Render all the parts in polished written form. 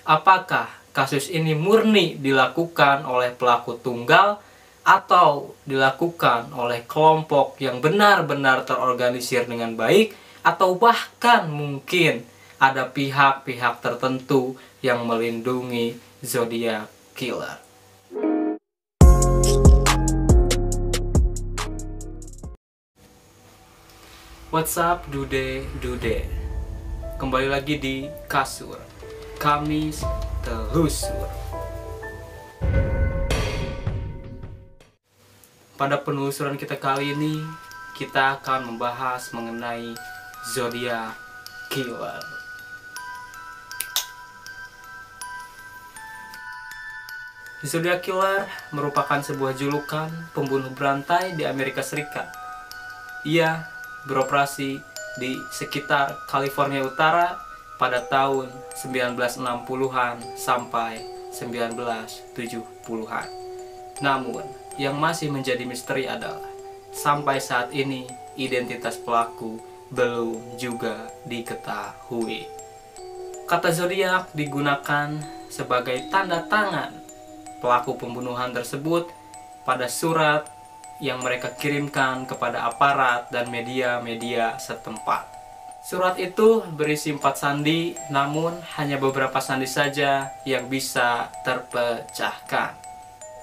Apakah kasus ini murni dilakukan oleh pelaku tunggal atau dilakukan oleh kelompok yang benar-benar terorganisir dengan baik, atau bahkan mungkin ada pihak-pihak tertentu yang melindungi Zodiac Killer? What's up, Dude? Kembali lagi di Kasur Kamis Telusur. Pada penelusuran kita kali ini, kita akan membahas mengenai Zodiac Killer. Zodiac Killer merupakan sebuah julukan pembunuh berantai di Amerika Serikat. Ia beroperasi di sekitar California Utara pada tahun 1960-an sampai 1970-an. Namun, yang masih menjadi misteri adalah sampai saat ini identitas pelaku belum juga diketahui. Kata zodiak digunakan sebagai tanda tangan pelaku pembunuhan tersebut pada surat yang mereka kirimkan kepada aparat dan media-media setempat. Surat itu berisi 4 sandi, namun hanya beberapa sandi saja yang bisa terpecahkan.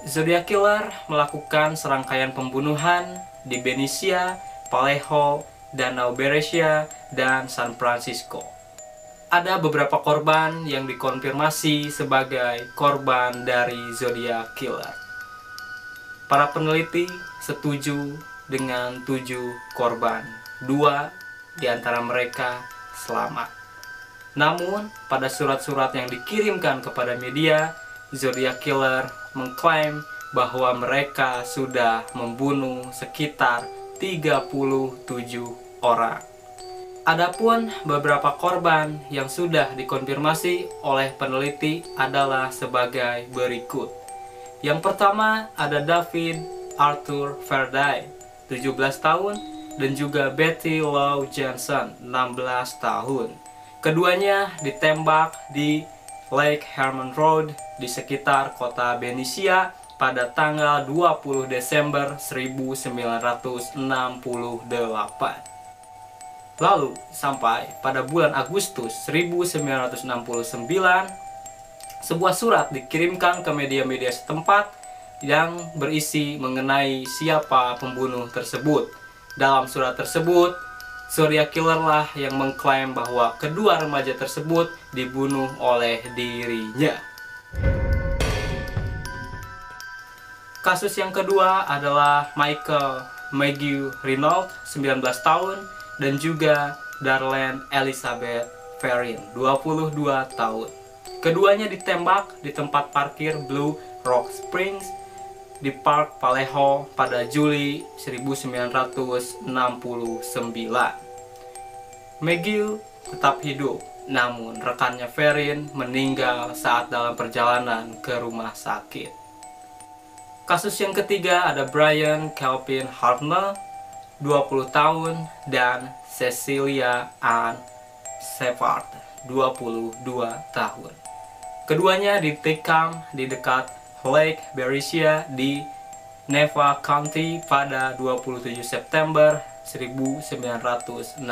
Zodiac Killer melakukan serangkaian pembunuhan di Benicia, Vallejo, Danau Berezia, dan San Francisco. Ada beberapa korban yang dikonfirmasi sebagai korban dari Zodiac Killer. Para peneliti setuju dengan 7 korban. 2 di antara mereka selamat. Namun, pada surat-surat yang dikirimkan kepada media, Zodiac Killer mengklaim bahwa mereka sudah membunuh sekitar 37 orang. Adapun beberapa korban yang sudah dikonfirmasi oleh peneliti adalah sebagai berikut. Yang pertama ada David Arthur Verday, 17 tahun, dan juga Betty Lou Jensen, 16 tahun. Keduanya ditembak di Lake Herman Road di sekitar kota Benicia pada tanggal 20 Desember 1968. Lalu sampai pada bulan Agustus 1969, sebuah surat dikirimkan ke media-media setempat yang berisi mengenai siapa pembunuh tersebut. Dalam surat tersebut, Zodiac Killer lah yang mengklaim bahwa kedua remaja tersebut dibunuh oleh dirinya. Kasus yang kedua adalah Michael Maggie Renault, 19 tahun, dan juga Darlene Elizabeth Ferrin, 22 tahun. Keduanya ditembak di tempat parkir Blue Rock Springs di Park Vallejo pada Juli 1969. Maggie tetap hidup, namun rekannya Ferrin meninggal saat dalam perjalanan ke rumah sakit. Kasus yang ketiga ada Brian Calvin Hartnell, 20 tahun, dan Cecilia Ann Shepard, 22 tahun. Keduanya ditikam di dekat Lake Berezia di Neva County pada 27 September 1969.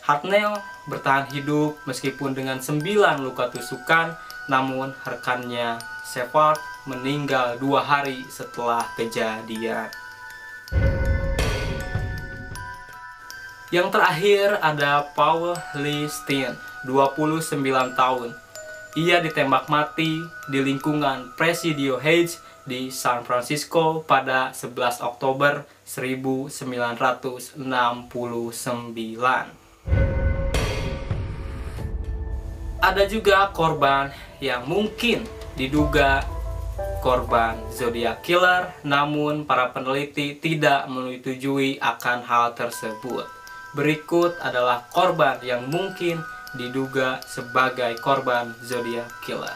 Hartnell bertahan hidup meskipun dengan 9 luka tusukan, namun rekannya Shepard meninggal 2 hari setelah kejadian. Yang terakhir ada Paul Lee Steen, 29 tahun. Ia ditembak mati di lingkungan Presidio Heights di San Francisco pada 11 Oktober 1969. Ada juga korban yang mungkin diduga korban Zodiac Killer, namun para peneliti tidak menyetujui akan hal tersebut. Berikut adalah korban yang mungkin diduga sebagai korban Zodiac Killer.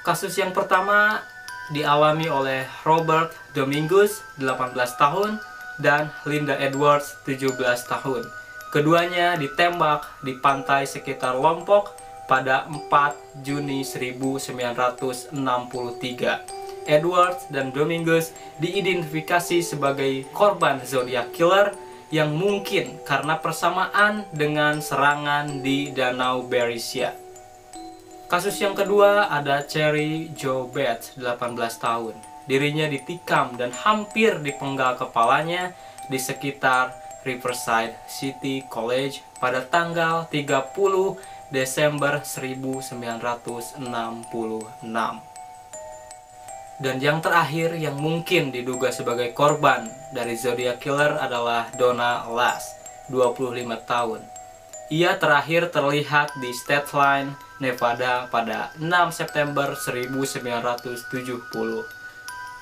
Kasus yang pertama dialami oleh Robert Dominguez, 18 tahun, dan Linda Edwards, 17 tahun. Keduanya ditembak di pantai sekitar Lombok pada 4 Juni 1963. Edwards dan Dominguez diidentifikasi sebagai korban Zodiac Killer yang mungkin karena persamaan dengan serangan di Danau Berezia. Kasus yang kedua ada Cherry Jo Bates, 18 tahun. Dirinya ditikam dan hampir dipenggal kepalanya di sekitar Riverside City College pada tanggal 30 Desember 1966. Dan yang terakhir yang mungkin diduga sebagai korban dari Zodiac Killer adalah Donna Lass, 25 tahun. Ia terakhir terlihat di Stateline, Nevada pada 6 September 1970.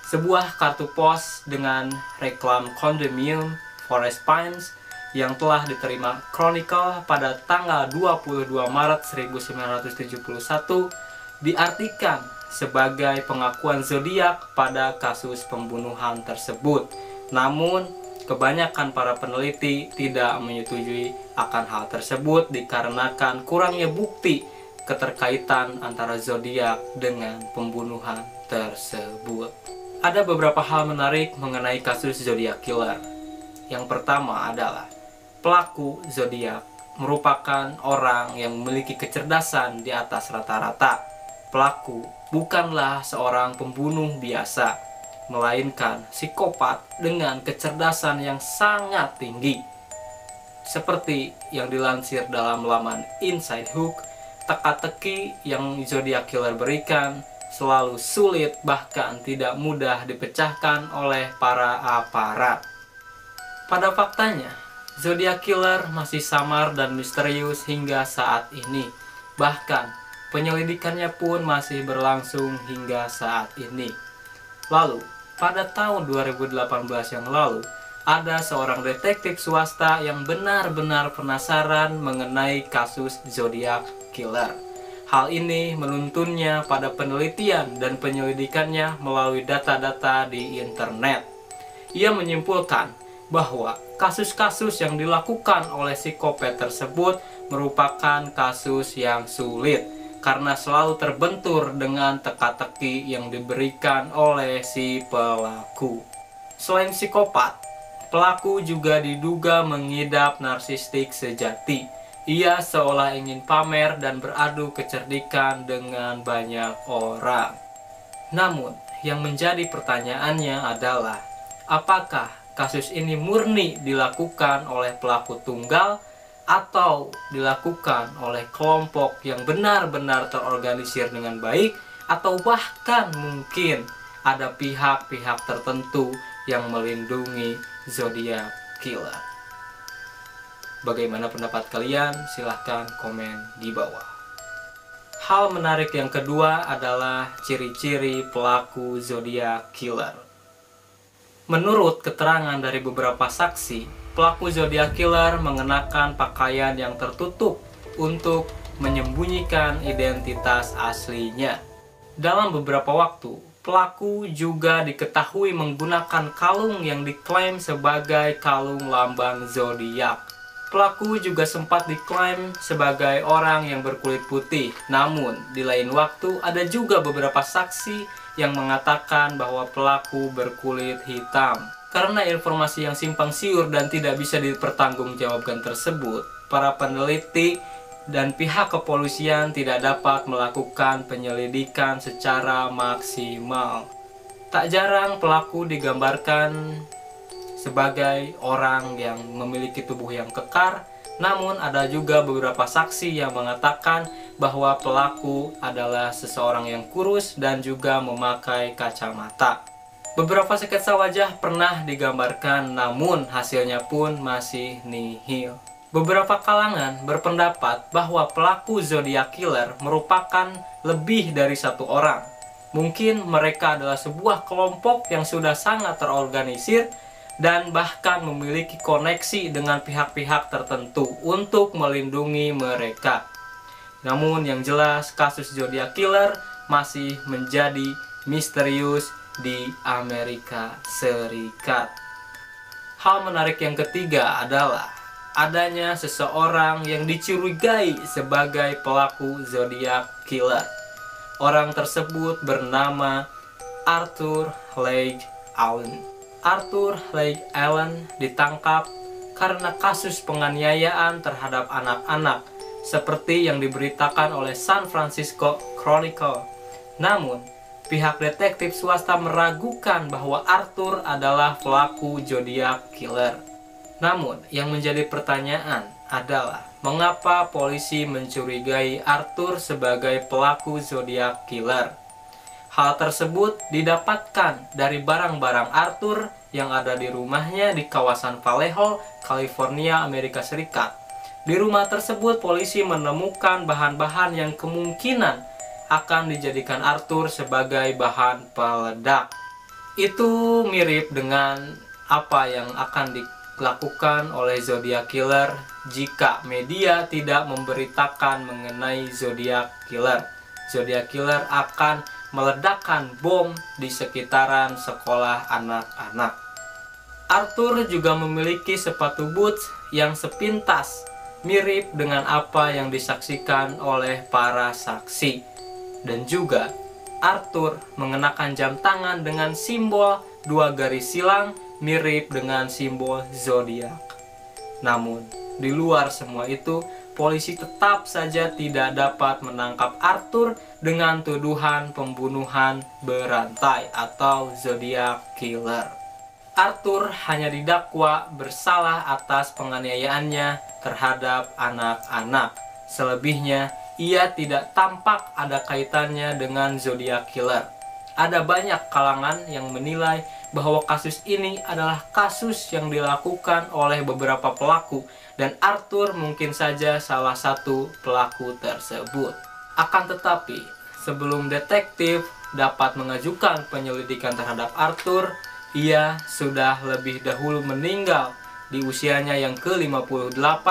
Sebuah kartu pos dengan reklam kondominium Forest Pines yang telah diterima Chronicle pada tanggal 22 Maret 1971 diartikan sebagai pengakuan zodiak pada kasus pembunuhan tersebut. Namun, kebanyakan para peneliti tidak menyetujui akan hal tersebut dikarenakan kurangnya bukti keterkaitan antara zodiak dengan pembunuhan tersebut. Ada beberapa hal menarik mengenai kasus Zodiac Killer. Yang pertama adalah pelaku zodiak merupakan orang yang memiliki kecerdasan di atas rata-rata. Pelaku bukanlah seorang pembunuh biasa, melainkan psikopat dengan kecerdasan yang sangat tinggi. Seperti yang dilansir dalam laman Inside Hook, teka-teki yang Zodiac Killer berikan selalu sulit bahkan tidak mudah dipecahkan oleh para aparat. Pada faktanya, Zodiac Killer masih samar dan misterius hingga saat ini. Bahkan, penyelidikannya pun masih berlangsung hingga saat ini. Lalu, pada tahun 2018 yang lalu, ada seorang detektif swasta yang benar-benar penasaran mengenai kasus Zodiac Killer. Hal ini menuntunnya pada penelitian dan penyelidikannya melalui data-data di internet. Ia menyimpulkan bahwa kasus-kasus yang dilakukan oleh psikopat tersebut merupakan kasus yang sulit karena selalu terbentur dengan teka-teki yang diberikan oleh si pelaku. Selain psikopat, pelaku juga diduga mengidap narsistik sejati. Ia seolah ingin pamer dan beradu kecerdikan dengan banyak orang. Namun, yang menjadi pertanyaannya adalah, apakah kasus ini murni dilakukan oleh pelaku tunggal atau dilakukan oleh kelompok yang benar-benar terorganisir dengan baik, atau bahkan mungkin ada pihak-pihak tertentu yang melindungi Zodiac Killer. Bagaimana pendapat kalian? Silahkan komen di bawah. Hal menarik yang kedua adalah ciri-ciri pelaku Zodiac Killer. Menurut keterangan dari beberapa saksi, pelaku Zodiac Killer mengenakan pakaian yang tertutup untuk menyembunyikan identitas aslinya. Dalam beberapa waktu, pelaku juga diketahui menggunakan kalung yang diklaim sebagai kalung lambang zodiak. Pelaku juga sempat diklaim sebagai orang yang berkulit putih. Namun, di lain waktu ada juga beberapa saksi yang mengatakan bahwa pelaku berkulit hitam. Karena informasi yang simpang siur dan tidak bisa dipertanggungjawabkan tersebut, para peneliti dan pihak kepolisian tidak dapat melakukan penyelidikan secara maksimal. Tak jarang pelaku digambarkan sebagai orang yang memiliki tubuh yang kekar, namun ada juga beberapa saksi yang mengatakan bahwa pelaku adalah seseorang yang kurus dan juga memakai kacamata. Beberapa sketsa wajah pernah digambarkan, namun hasilnya pun masih nihil. Beberapa kalangan berpendapat bahwa pelaku Zodiac Killer merupakan lebih dari satu orang. Mungkin mereka adalah sebuah kelompok yang sudah sangat terorganisir dan bahkan memiliki koneksi dengan pihak-pihak tertentu untuk melindungi mereka. Namun yang jelas kasus Zodiac Killer masih menjadi misterius di Amerika Serikat. Hal menarik yang ketiga adalah adanya seseorang yang dicurigai sebagai pelaku Zodiac Killer. Orang tersebut bernama Arthur Leigh Allen. Arthur Leigh Allen ditangkap karena kasus penganiayaan terhadap anak-anak seperti yang diberitakan oleh San Francisco Chronicle. Namun, pihak detektif swasta meragukan bahwa Arthur adalah pelaku Zodiac Killer. Namun, yang menjadi pertanyaan adalah mengapa polisi mencurigai Arthur sebagai pelaku Zodiac Killer? Hal tersebut didapatkan dari barang-barang Arthur yang ada di rumahnya di kawasan Vallejo, California, Amerika Serikat. Di rumah tersebut polisi menemukan bahan-bahan yang kemungkinan akan dijadikan Arthur sebagai bahan peledak. Itu mirip dengan apa yang akan dilakukan oleh Zodiac Killer jika media tidak memberitakan mengenai Zodiac Killer. Zodiac Killer akan meledakkan bom di sekitaran sekolah anak-anak. Arthur juga memiliki sepatu boots yang sepintas mirip dengan apa yang disaksikan oleh para saksi. Dan juga Arthur mengenakan jam tangan dengan simbol 2 garis silang mirip dengan simbol zodiak. Namun, di luar semua itu, polisi tetap saja tidak dapat menangkap Arthur dengan tuduhan pembunuhan berantai atau Zodiac Killer. Arthur hanya didakwa bersalah atas penganiayaannya terhadap anak-anak. Selebihnya, ia tidak tampak ada kaitannya dengan Zodiac Killer. Ada banyak kalangan yang menilai bahwa kasus ini adalah kasus yang dilakukan oleh beberapa pelaku, dan Arthur mungkin saja salah satu pelaku tersebut. Akan tetapi, sebelum detektif dapat mengajukan penyelidikan terhadap Arthur, ia sudah lebih dahulu meninggal di usianya yang ke-58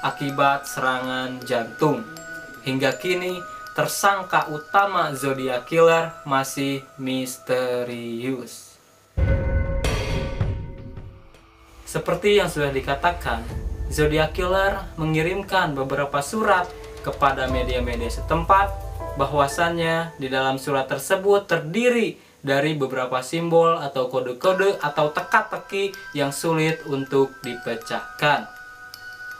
akibat serangan jantung. Hingga kini, tersangka utama Zodiac Killer masih misterius. Seperti yang sudah dikatakan, Zodiac Killer mengirimkan beberapa surat kepada media-media setempat, bahwasannya di dalam surat tersebut terdiri dari beberapa simbol atau kode-kode atau teka-teki yang sulit untuk dipecahkan.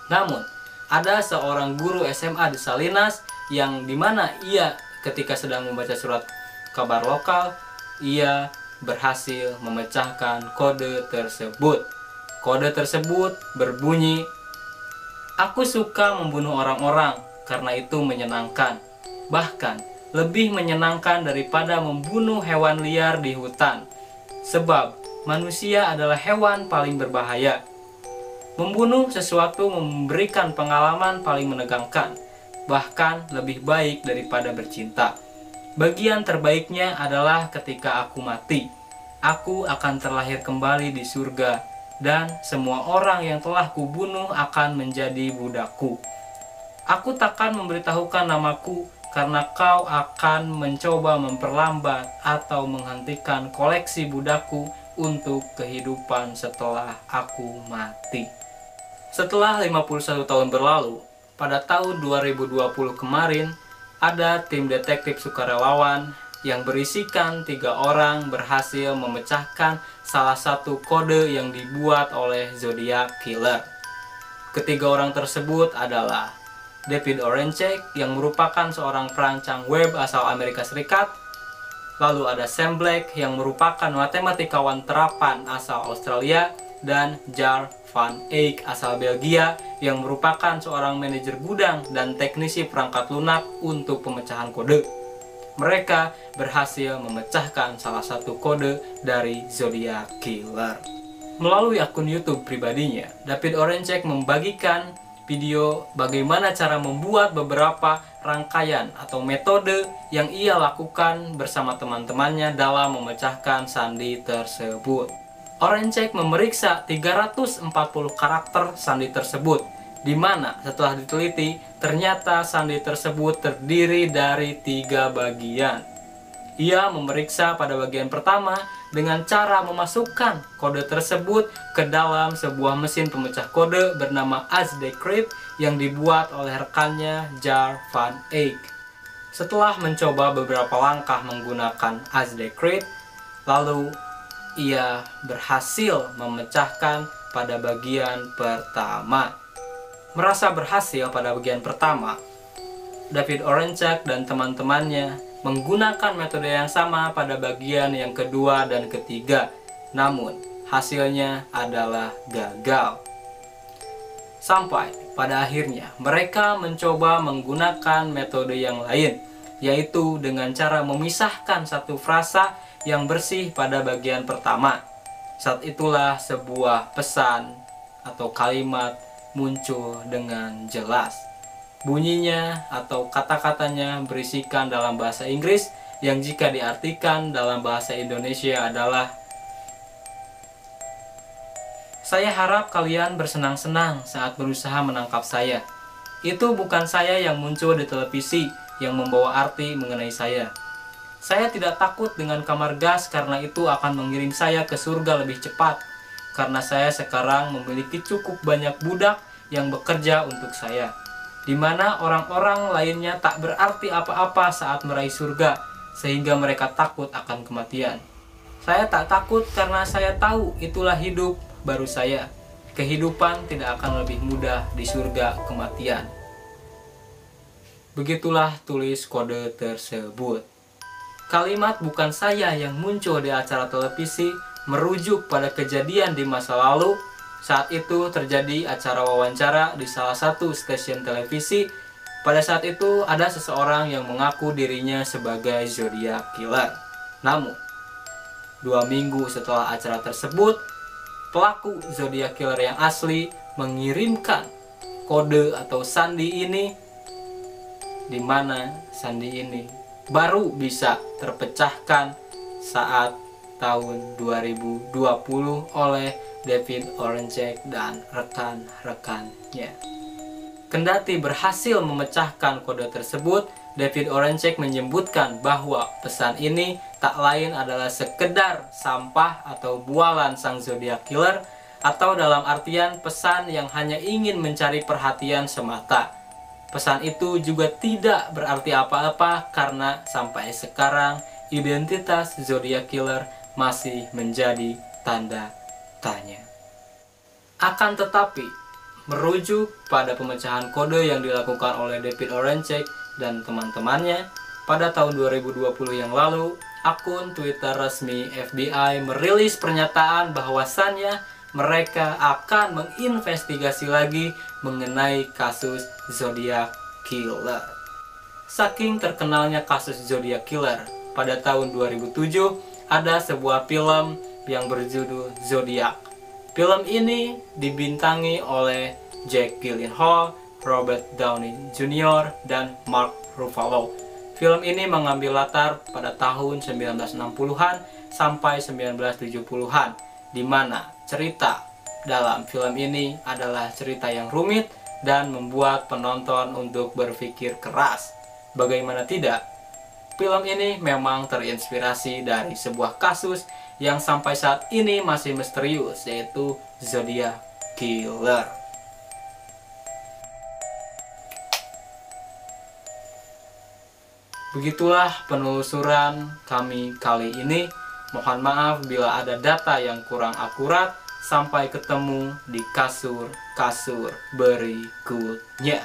Namun, ada seorang guru SMA di Salinas yang dimana ia ketika sedang membaca surat kabar lokal, ia berhasil memecahkan kode tersebut. Kode tersebut berbunyi, "Aku suka membunuh orang-orang karena itu menyenangkan. Bahkan lebih menyenangkan daripada membunuh hewan liar di hutan. Sebab manusia adalah hewan paling berbahaya. Membunuh sesuatu memberikan pengalaman paling menegangkan, bahkan lebih baik daripada bercinta. Bagian terbaiknya adalah ketika aku mati. Aku akan terlahir kembali di surga, dan semua orang yang telah kubunuh akan menjadi budakku. Aku takkan memberitahukan namaku, karena kau akan mencoba memperlambat atau menghentikan koleksi budakku untuk kehidupan setelah aku mati." Setelah 51 tahun berlalu, pada tahun 2020 kemarin, ada tim detektif sukarelawan yang berisikan 3 orang berhasil memecahkan salah satu kode yang dibuat oleh Zodiac Killer. Ketiga orang tersebut adalah David Orencek yang merupakan seorang perancang web asal Amerika Serikat, lalu ada Sam Black yang merupakan matematikawan terapan asal Australia, dan Jar van Eyck asal Belgia yang merupakan seorang manajer gudang dan teknisi perangkat lunak untuk pemecahan kode. Mereka berhasil memecahkan salah satu kode dari Zodiac Killer. Melalui akun YouTube pribadinya, David Orencek membagikan video bagaimana cara membuat beberapa rangkaian atau metode yang ia lakukan bersama teman-temannya dalam memecahkan sandi tersebut. Orencek memeriksa 340 karakter sandi tersebut, di mana setelah diteliti ternyata sandi tersebut terdiri dari 3 bagian. Ia memeriksa pada bagian pertama dengan cara memasukkan kode tersebut ke dalam sebuah mesin pemecah kode bernama ASDecrypt yang dibuat oleh rekannya Jar van Eyck. Setelah mencoba beberapa langkah menggunakan ASDecrypt, lalu ia berhasil memecahkan pada bagian pertama. Merasa berhasil pada bagian pertama, David Oranchak dan teman-temannya menggunakan metode yang sama pada bagian yang kedua dan ketiga, namun hasilnya adalah gagal. Sampai pada akhirnya mereka mencoba menggunakan metode yang lain, yaitu dengan cara memisahkan satu frasa yang bersih pada bagian pertama. Saat itulah sebuah pesan atau kalimat muncul dengan jelas. Bunyinya atau kata-katanya berisikan dalam bahasa Inggris yang jika diartikan dalam bahasa Indonesia adalah, "Saya harap kalian bersenang-senang saat berusaha menangkap saya. Itu bukan saya yang muncul di televisi yang membawa arti mengenai saya. Saya tidak takut dengan kamar gas karena itu akan mengirim saya ke surga lebih cepat. Karena saya sekarang memiliki cukup banyak budak yang bekerja untuk saya, di mana orang-orang lainnya tak berarti apa-apa saat meraih surga, sehingga mereka takut akan kematian. Saya tak takut karena saya tahu itulah hidup baru saya. Kehidupan tidak akan lebih mudah di surga kematian." Begitulah tulis kode tersebut. Kalimat "bukan saya yang muncul di acara televisi" merujuk pada kejadian di masa lalu. Saat itu terjadi acara wawancara di salah satu stasiun televisi. Pada saat itu ada seseorang yang mengaku dirinya sebagai Zodiac Killer. Namun, 2 minggu setelah acara tersebut, pelaku Zodiac Killer yang asli mengirimkan kode atau sandi ini, di mana sandi ini baru bisa terpecahkan saat tahun 2020 oleh David Oranchak dan rekan-rekannya. Kendati berhasil memecahkan kode tersebut, David Oranchak menyebutkan bahwa pesan ini tak lain adalah sekedar sampah atau bualan sang Zodiac Killer, atau dalam artian pesan yang hanya ingin mencari perhatian semata. Pesan itu juga tidak berarti apa-apa karena sampai sekarang identitas Zodiac Killer masih menjadi tanda tanya. Akan tetapi, merujuk pada pemecahan kode yang dilakukan oleh David Oranchak dan teman-temannya pada tahun 2020 yang lalu, akun Twitter resmi FBI merilis pernyataan bahwasannya mereka akan menginvestigasi lagi mengenai kasus Zodiac Killer. Saking terkenalnya kasus Zodiac Killer, pada tahun 2007 ada sebuah film yang berjudul Zodiac. Film ini dibintangi oleh Jake Gyllenhaal, Robert Downey Jr., dan Mark Ruffalo. Film ini mengambil latar pada tahun 1960-an sampai 1970-an, di mana cerita dalam film ini adalah cerita yang rumit dan membuat penonton untuk berpikir keras. Bagaimana tidak? Film ini memang terinspirasi dari sebuah kasus yang sampai saat ini masih misterius, yaitu Zodiac Killer. Begitulah penelusuran kami kali ini. Mohon maaf bila ada data yang kurang akurat. Sampai ketemu di kasur-kasur berikutnya.